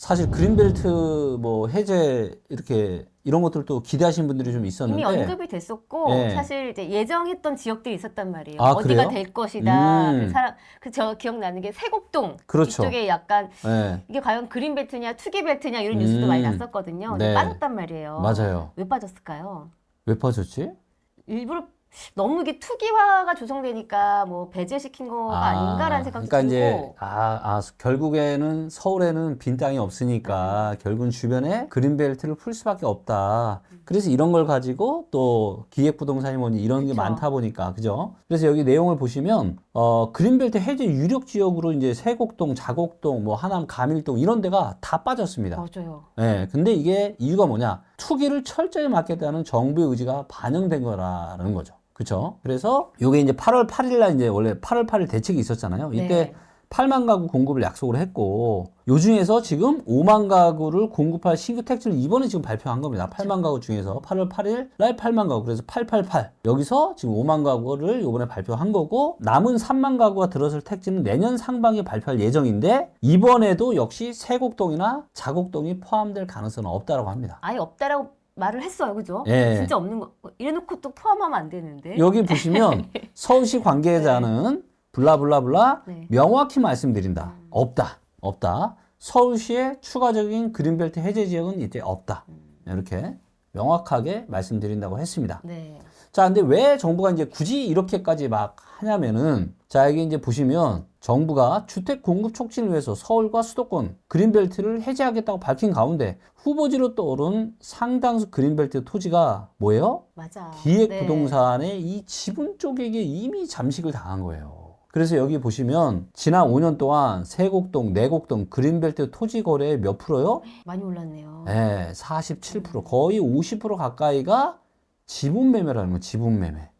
사실 그린벨트 뭐 해제 이렇게 이런 것들도 기대하시는 분들이 좀 이미 있었는데 언급이 됐었고 예. 사실 이제 예정했던 지역들이 있었단 말이에요. 아, 어디가 그래요? 될 것이다. 음. 저 기억나는 게 세곡동 그렇죠. 이쪽에 약간 예. 이게 과연 그린벨트냐 투기벨트냐 이런 뉴스도 많이 났었거든요. 근데 네. 빠졌단 말이에요. 맞아요. 왜 빠졌을까요? 왜 빠졌지? 일부러 너무 이게 투기화가 조성되니까 뭐 배제시킨 거가 아닌가라는 생각도 그러니까 이제 들고. 결국에는 서울에는 빈 땅이 없으니까 결국은 주변에 그린벨트를 풀 수밖에 없다. 그래서 이런 걸 가지고 또 기획부동산이 뭐니 이런 게 그쵸. 많다 보니까 그죠? 그래서 여기 내용을 보시면 그린벨트 해제 유력 지역으로 이제 세곡동, 자곡동, 뭐 하남, 가밀동 이런 데가 다 빠졌습니다. 맞아요. 예, 근데 이게 이유가 뭐냐? 투기를 철저히 막겠다는 정부의 의지가 반영된 거라는 거죠. 그쵸? 그래서 요게 이제 8월 8일 날 이제 원래 8월 8일 대책이 있었잖아요. 이때 네. 8만 가구 공급을 약속을 했고 요 중에서 지금 5만 가구를 공급할 신규 택지를 이번에 지금 발표한 겁니다. 8만 가구 중에서 8월 8일 날 8만 가구 그래서 888 여기서 지금 5만 가구를 이번에 발표한 거고 남은 3만 가구가 들어설 택지는 내년 상반기에 발표할 예정인데 이번에도 역시 세곡동이나 자곡동이 포함될 가능성은 없다라고 합니다. 아예 없다라고 말을 했어요. 그죠? 예. 진짜 없는 거. 이래놓고 또 포함하면 안 되는데. 여기 보시면 서울시 관계자는 블라블라블라 네. 명확히 말씀드린다. 없다. 서울시의 추가적인 그린벨트 해제 지역은 이제 없다. 이렇게 명확하게 말씀드린다고 했습니다. 네. 자, 근데 왜 정부가 이제 굳이 이렇게까지 막 하냐면은, 자, 여기 이제 보시면 정부가 주택 공급 촉진을 위해서 서울과 수도권 그린벨트를 해제하겠다고 밝힌 가운데 후보지로 떠오른 상당수 그린벨트 토지가 뭐예요? 맞아. 기획부동산의 이 지분 쪼개기에 이미 잠식을 당한 거예요. 그래서 여기 보시면 지난 5년 동안 세곡동, 내곡동 그린벨트 토지 거래의 몇 프로요? 많이 올랐네요. 네, 47%, 거의 50% 가까이가 지분 매매라는 거, 지분 매매.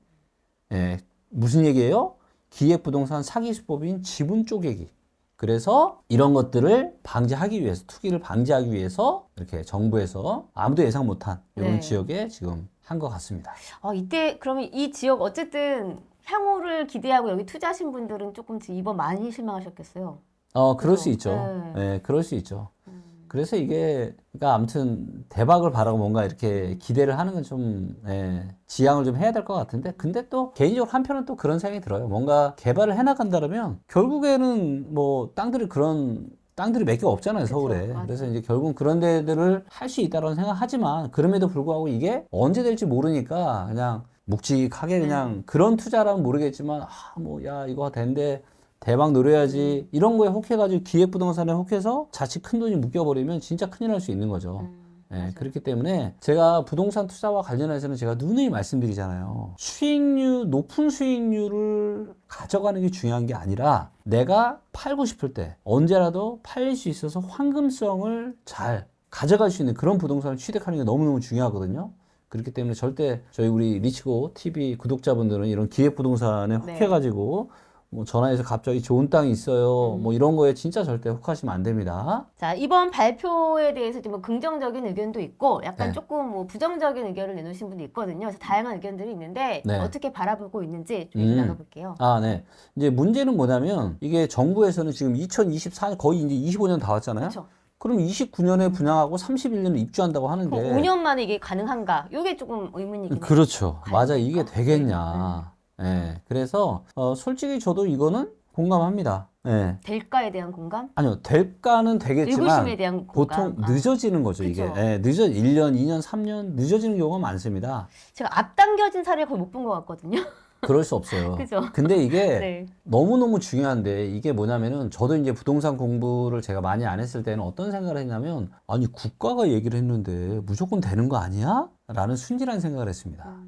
예, 무슨 얘기예요? 기획부동산 사기 수법인 지분 쪼개기. 그래서 이런 것들을 방지하기 위해서, 투기를 방지하기 위해서 이렇게 정부에서 아무도 예상 못한 이런 네. 지역에 지금 한 것 같습니다. 이때 그러면 이 지역 어쨌든 향후를 기대하고 여기 투자하신 분들은 조금 이번 많이 실망하셨겠어요. 그럴 그죠? 수 있죠. 네. 예, 그럴 수 있죠. 그래서 이게, 그러니까 아무튼 대박을 바라고 뭔가 이렇게 기대를 하는 건 좀, 지양을 좀 해야 될 것 같은데, 근데 또 개인적으로 한편은 또 그런 생각이 들어요. 뭔가 개발을 해나간다면, 결국에는 뭐 땅들이 몇 개 없잖아요, 그쵸, 서울에. 맞아요. 그래서 이제 결국 그런 데들을 할 수 있다라는 생각하지만, 그럼에도 불구하고 이게 언제 될지 모르니까 그냥 묵직하게 그냥 그런 투자라면 모르겠지만, 야, 이거 된대. 대박 노려야지 이런 거에 혹해가지고 기획부동산에 혹해서 자칫 큰 돈이 묶여버리면 진짜 큰일 날 수 있는 거죠. 그렇기 때문에 제가 부동산 투자와 관련해서는 제가 누누이 말씀드리잖아요. 높은 수익률을 가져가는 게 중요한 게 아니라 내가 팔고 싶을 때 언제라도 팔릴 수 있어서 황금성을 잘 가져갈 수 있는 그런 부동산을 취득하는 게 너무너무 중요하거든요. 그렇기 때문에 절대 저희 우리 리치고 TV 구독자분들은 이런 기획부동산에 혹해가지고 뭐 전화해서 갑자기 좋은 땅이 있어요. 뭐 이런 거에 진짜 절대 혹하시면 안 됩니다. 자, 이번 발표에 대해서 좀 긍정적인 의견도 있고 약간 네. 조금 뭐 부정적인 의견을 내놓으신 분도 있거든요. 그래서 다양한 의견들이 있는데 네. 어떻게 바라보고 있는지 좀 얘기 나눠볼게요. 네. 이제 문제는 뭐냐면 이게 정부에서는 지금 2024년 거의 이제 25년 다 왔잖아요. 그렇죠. 그럼 29년에 분양하고 31년에 입주한다고 하는데 5년 만에 이게 가능한가? 이게 조금 의문이긴 해요. 그렇죠. 맞아. 가능할까? 이게 되겠냐. 그래서 솔직히 저도 이거는 공감합니다. 될까에 대한 공감? 아니요. 될까는 되겠지만 의구심에 대한 보통 공감. 늦어지는 거죠, 이게. 그쵸. 1년, 2년, 3년 늦어지는 경우가 많습니다. 제가 앞당겨진 사례를 거의 못 본 것 같거든요. 그럴 수 없어요. 그죠? 근데 이게 네. 너무너무 중요한데 이게 뭐냐면은 저도 이제 부동산 공부를 제가 많이 안 했을 때는 어떤 생각을 했냐면 아니 국가가 얘기를 했는데 무조건 되는 거 아니야? 라는 순진한 생각을 했습니다.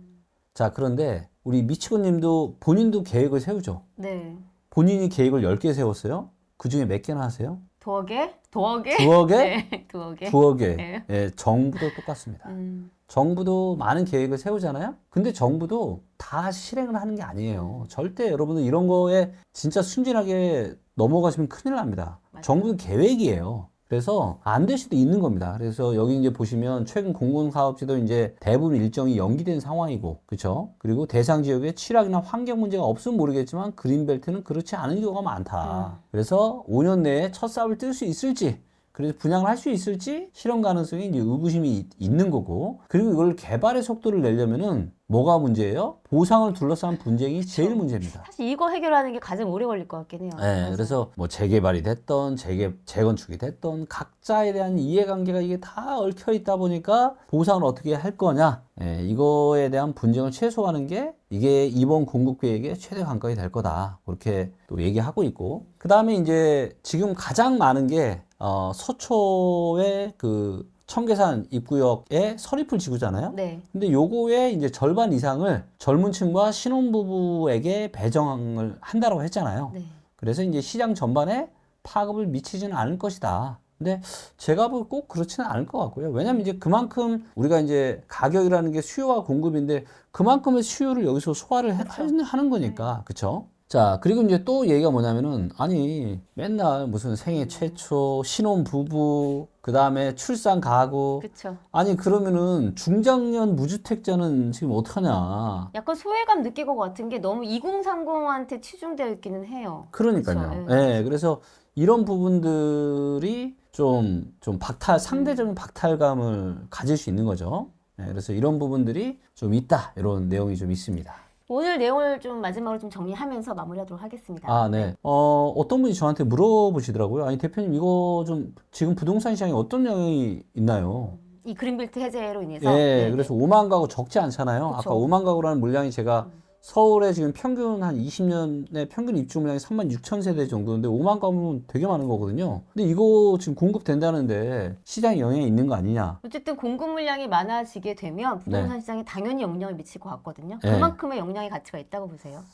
자, 그런데 우리 미치고 님도 본인도 계획을 세우죠. 네. 본인이 계획을 10개 세웠어요. 그 중에 몇 개나 하세요? 두어 개? 두어 개? 두어 개? 네. 두어 개. 두어 개. 네. 정부도 똑같습니다. 정부도 많은 계획을 세우잖아요. 근데 정부도 다 실행을 하는 게 아니에요. 절대 여러분들 이런 거에 진짜 순진하게 넘어가시면 큰일 납니다. 맞아요. 정부는 계획이에요. 그래서 안 될 수도 있는 겁니다. 그래서 여기 이제 보시면 최근 공공사업지도 이제 대부분 일정이 연기된 상황이고, 그렇죠? 그리고 대상 지역에 취락이나 환경 문제가 없으면 모르겠지만 그린벨트는 그렇지 않은 경우가 많다. 그래서 5년 내에 첫 삽을 뜰 수 있을지 그래서 분양을 할 수 있을지 실현 가능성이 이제 의구심이 있는 거고, 그리고 이걸 개발의 속도를 내려면은 뭐가 문제예요? 보상을 둘러싼 분쟁이 제일 문제입니다. 사실 이거 해결하는 게 가장 오래 걸릴 것 같긴 해요. 네, 맞아요. 그래서 뭐 재개발이 됐던 재건축이 됐던 각자에 대한 이해관계가 이게 다 얽혀 있다 보니까 보상을 어떻게 할 거냐, 이거에 대한 분쟁을 최소화하는 게 이게 이번 공급 계획의 최대 관건이 될 거다, 그렇게 또 얘기하고 있고, 그 다음에 이제 지금 가장 많은 게 서초의 그 청계산 입구역에 서리풀 지구잖아요. 네. 근데 요거의 이제 절반 이상을 젊은 층과 신혼부부에게 배정을 한다고 했잖아요. 네. 그래서 이제 시장 전반에 파급을 미치지는 않을 것이다. 근데 제가 보기 꼭 그렇지는 않을 것 같고요. 왜냐면 이제 그만큼 우리가 이제 가격이라는 게 수요와 공급인데 그만큼의 수요를 여기서 소화를 하는 거니까. 그쵸? 자, 그리고 이제 또 얘기가 뭐냐면은, 아니, 맨날 무슨 생애 최초, 신혼 부부, 그 다음에 출산 가구. 그렇죠. 아니, 그러면은 중장년 무주택자는 지금 어떡하냐. 약간 소외감 느낄 것 같은 게 너무 2030한테 치중되어 있기는 해요. 그러니까요. 그쵸? 예, 그래서 이런 부분들이 좀 상대적인 박탈감을 가질 수 있는 거죠. 예, 그래서 이런 부분들이 좀 있다. 이런 내용이 좀 있습니다. 오늘 내용을 좀 마지막으로 좀 정리하면서 마무리하도록 하겠습니다. 아, 네. 어떤 분이 저한테 물어보시더라고요. 아니, 대표님, 이거 좀 지금 부동산 시장에 어떤 영향이 있나요? 이 그린벨트 해제로 인해서. 예, 네네. 그래서 5만 가구 적지 않잖아요. 그쵸. 아까 5만 가구라는 물량이 제가 서울에 지금 평균 한 20년에 평균 입주 물량이 3만 6천 세대 정도인데 5만 가구면 되게 많은 거거든요. 근데 이거 지금 공급된다는데 시장에 영향이 있는 거 아니냐? 어쨌든 공급 물량이 많아지게 되면 부동산 네. 시장에 당연히 영향을 미칠 것 같거든요. 네. 그만큼의 영향의 가치가 있다고 보세요.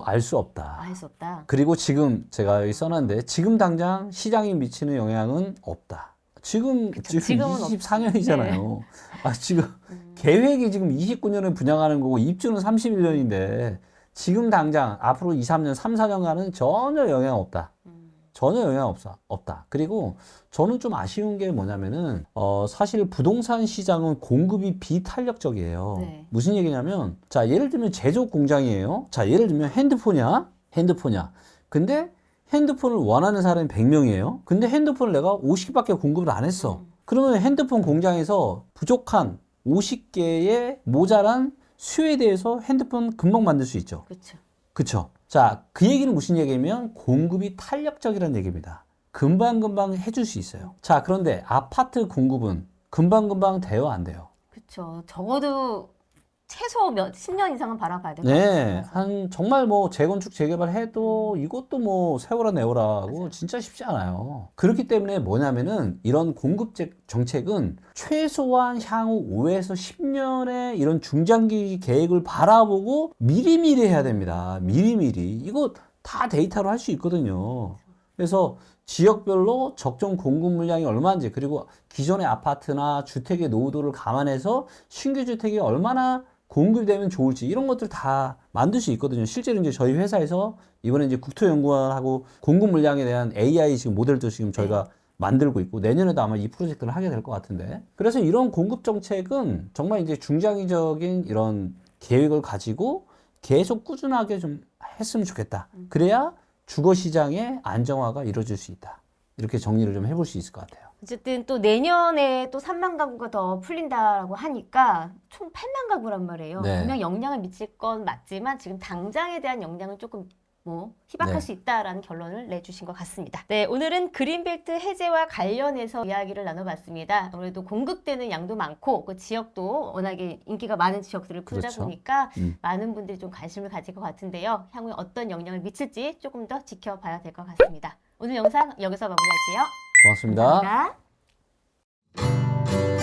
알 수 없다. 알 수 없다. 그리고 지금 제가 여기 써놨는데 지금 당장 시장에 미치는 영향은 없다. 지금 지금은 24년이잖아요. 아, 지금 계획이 지금 29년에 분양하는 거고 입주는 31년인데 지금 당장 앞으로 2, 3년, 3, 4년간은 전혀 영향 없다. 전혀 영향 없다. 그리고 저는 좀 아쉬운 게 뭐냐면은 사실 부동산 시장은 공급이 비탄력적이에요. 네. 무슨 얘기냐면, 자, 예를 들면 제조업 공장이에요. 자, 예를 들면 핸드폰이야. 근데 핸드폰을 원하는 사람이 100명이에요. 근데 핸드폰을 내가 50개밖에 공급을 안 했어. 그러면 핸드폰 공장에서 부족한 50개의 모자란 수요에 대해서 핸드폰 금방 만들 수 있죠. 그렇죠. 그쵸? 자, 그 얘기는 무슨 얘기냐면 공급이 탄력적이라는 얘기입니다. 금방금방 해줄 수 있어요. 자, 그런데 아파트 공급은 금방금방 돼요, 안 돼요? 그렇죠. 적어도 최소 10년 이상은 바라봐야 될 것 네, 같아요. 정말 뭐 재건축 재개발 해도 이것도 뭐 세워라 내워라고 진짜 쉽지 않아요. 그렇기 때문에 뭐냐면은 이런 공급 정책은 최소한 향후 5에서 10년의 이런 중장기 계획을 바라보고 미리미리 해야 됩니다. 미리미리. 이거 다 데이터로 할 수 있거든요. 그래서 지역별로 적정 공급 물량이 얼마인지, 그리고 기존의 아파트나 주택의 노후도를 감안해서 신규 주택이 얼마나 공급되면 좋을지 이런 것들 다 만들 수 있거든요. 실제로 이제 저희 회사에서 이번에 이제 국토연구원하고 공급 물량에 대한 AI 지금 모델도 지금 저희가 만들고 있고 내년에도 아마 이 프로젝트를 하게 될 것 같은데, 그래서 이런 공급 정책은 정말 이제 중장기적인 이런 계획을 가지고 계속 꾸준하게 좀 했으면 좋겠다. 그래야 주거 시장의 안정화가 이루어질 수 있다. 이렇게 정리를 좀 해볼 수 있을 것 같아요. 어쨌든 또 내년에 또 3만 가구가 더 풀린다라고 하니까 총 8만 가구란 말이에요. 네. 분명 영향을 미칠 건 맞지만 지금 당장에 대한 영향은 조금 희박할 네. 수 있다라는 결론을 내주신 것 같습니다. 네, 오늘은 그린벨트 해제와 관련해서 이야기를 나눠봤습니다. 아무래도 공급되는 양도 많고 그 지역도 워낙에 인기가 많은 지역들을 풀다 그렇죠. 보니까 많은 분들이 좀 관심을 가질 것 같은데요. 향후에 어떤 영향을 미칠지 조금 더 지켜봐야 될 것 같습니다. 오늘 영상 여기서 마무리할게요. 고맙습니다. 감사합니다.